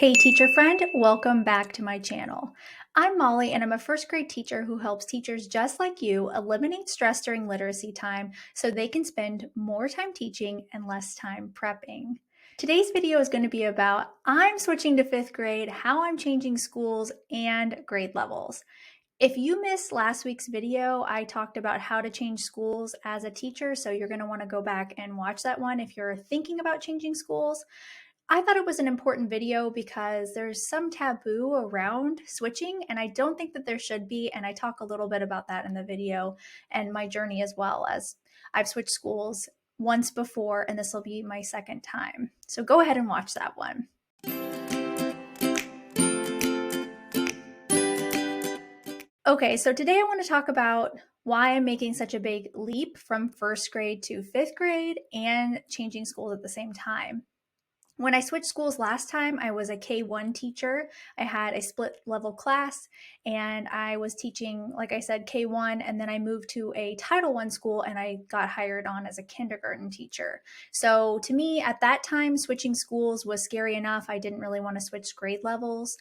Hey teacher friend, welcome back to my channel. I'm Molly and I'm a first grade teacher who helps teachers just like you eliminate stress during literacy time so they can spend more time teaching and less time prepping. Today's video is going to be about I'm switching to 5th grade, how I'm changing schools and grade levels. If you missed last week's video, I talked about how to change schools as a teacher, so you're going to want to go back and watch that one if you're thinking about changing schools. I thought it was an important video because there's some taboo around switching, and I don't think that there should be, and I talk a little bit about that in the video and my journey as well, as I've switched schools once before, and this will be my second time. So go ahead and watch that one. Okay, so today I want to talk about why I'm making such a big leap from 1st grade to 5th grade and changing schools at the same time. When I switched schools last time, I was a K1 teacher. I had a split level class and I was teaching, like I said, K1, and then I moved to a Title I school and I got hired on as a kindergarten teacher. So to me, at that time, switching schools was scary enough. I didn't really want to switch grade levels,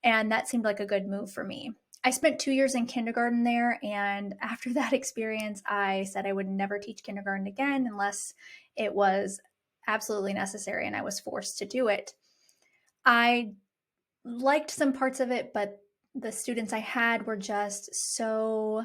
and that seemed like a good move for me. I spent 2 years in kindergarten there, and after that experience, I said I would never teach kindergarten again unless it was absolutely necessary and I was forced to do it. I liked some parts of it, but the students I had were just so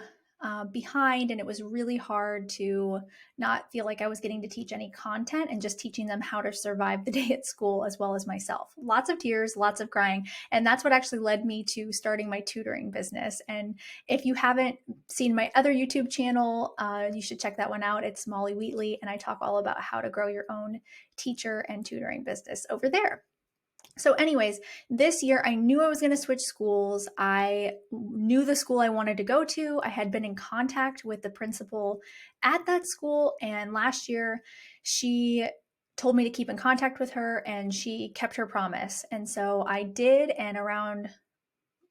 behind, and it was really hard to not feel like I was getting to teach any content and just teaching them how to survive the day at school as well as myself. Lots of tears, lots of crying, and that's what actually led me to starting my tutoring business. And if you haven't seen my other YouTube channel, you should check that one out. It's Molly Wheatley, and I talk all about how to grow your own teacher and tutoring business over there. So anyways, this year I knew I was going to switch schools. I knew the school I wanted to go to. I had been in contact with the principal at that school, and last year she told me to keep in contact with her, and she kept her promise. And so I did, and around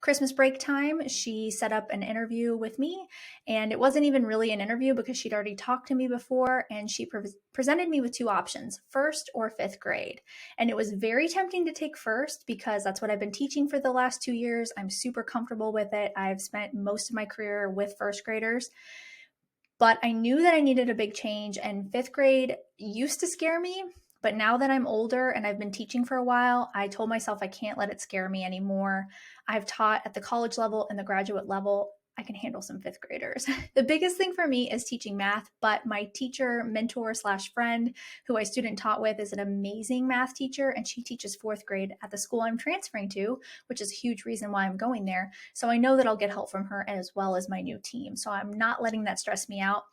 Christmas break time, she set up an interview with me, and it wasn't even really an interview because she'd already talked to me before, and she presented me with two options, 1st or 5th grade. And it was very tempting to take 1st because that's what I've been teaching for the last 2 years. I'm super comfortable with it. I've spent most of my career with 1st graders, but I knew that I needed a big change, and 5th grade used to scare me. But now that I'm older and I've been teaching for a while, I told myself I can't let it scare me anymore. I've taught at the college level and the graduate level. I can handle some 5th graders. The biggest thing for me is teaching math, but my teacher, mentor / friend who I student taught with is an amazing math teacher, and she teaches 4th grade at the school I'm transferring to, which is a huge reason why I'm going there. So I know that I'll get help from her as well as my new team. So I'm not letting that stress me out.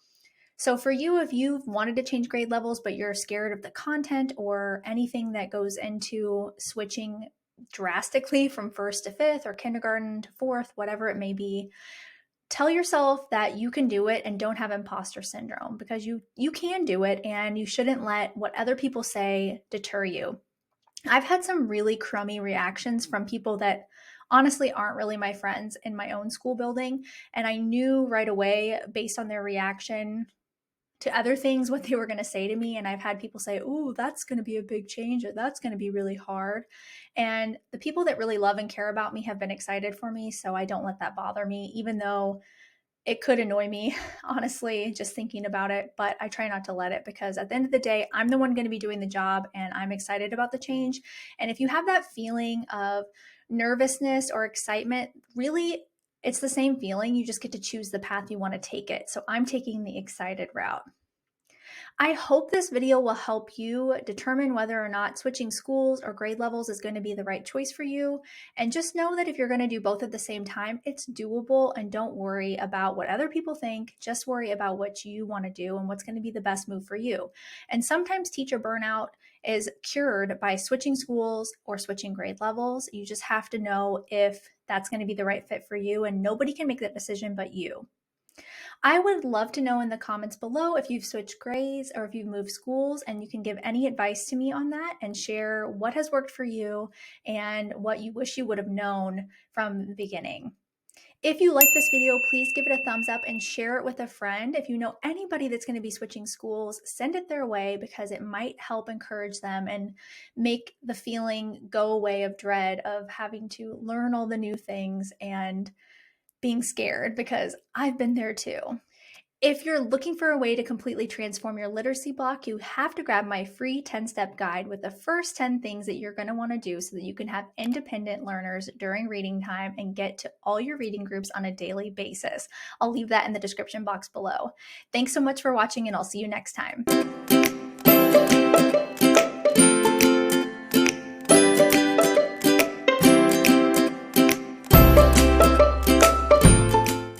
So for you, if you've wanted to change grade levels, but you're scared of the content or anything that goes into switching drastically from 1st to 5th or kindergarten to 4th, whatever it may be, tell yourself that you can do it and don't have imposter syndrome, because you can do it, and you shouldn't let what other people say deter you. I've had some really crummy reactions from people that honestly aren't really my friends in my own school building, and I knew right away based on their reaction to other things what they were going to say to me. And I've had people say, "Oh, that's going to be a big change," or "That's going to be really hard." And the people that really love and care about me have been excited for me, so I don't let that bother me, even though it could annoy me, honestly, just thinking about it. But I try not to let it, because at the end of the day, I'm the one going to be doing the job, and I'm excited about the change. And if you have that feeling of nervousness or excitement, really, it's the same feeling. You just get to choose the path you want to take it. So I'm taking the excited route. I hope this video will help you determine whether or not switching schools or grade levels is going to be the right choice for you. And just know that if you're going to do both at the same time, it's doable, and don't worry about what other people think. Just worry about what you want to do and what's going to be the best move for you. And sometimes teacher burnout is cured by switching schools or switching grade levels. You just have to know if that's going to be the right fit for you, and nobody can make that decision but you. I would love to know in the comments below if you've switched grades or if you've moved schools, and you can give any advice to me on that and share what has worked for you and what you wish you would have known from the beginning. If you like this video, please give it a thumbs up and share it with a friend. If you know anybody that's going to be switching schools, send it their way because it might help encourage them and make the feeling go away of dread of having to learn all the new things and being scared, because I've been there too. If you're looking for a way to completely transform your literacy block, you have to grab my free 10-step guide with the first 10 things that you're going to want to do so that you can have independent learners during reading time and get to all your reading groups on a daily basis. I'll leave that in the description box below. Thanks so much for watching, and I'll see you next time.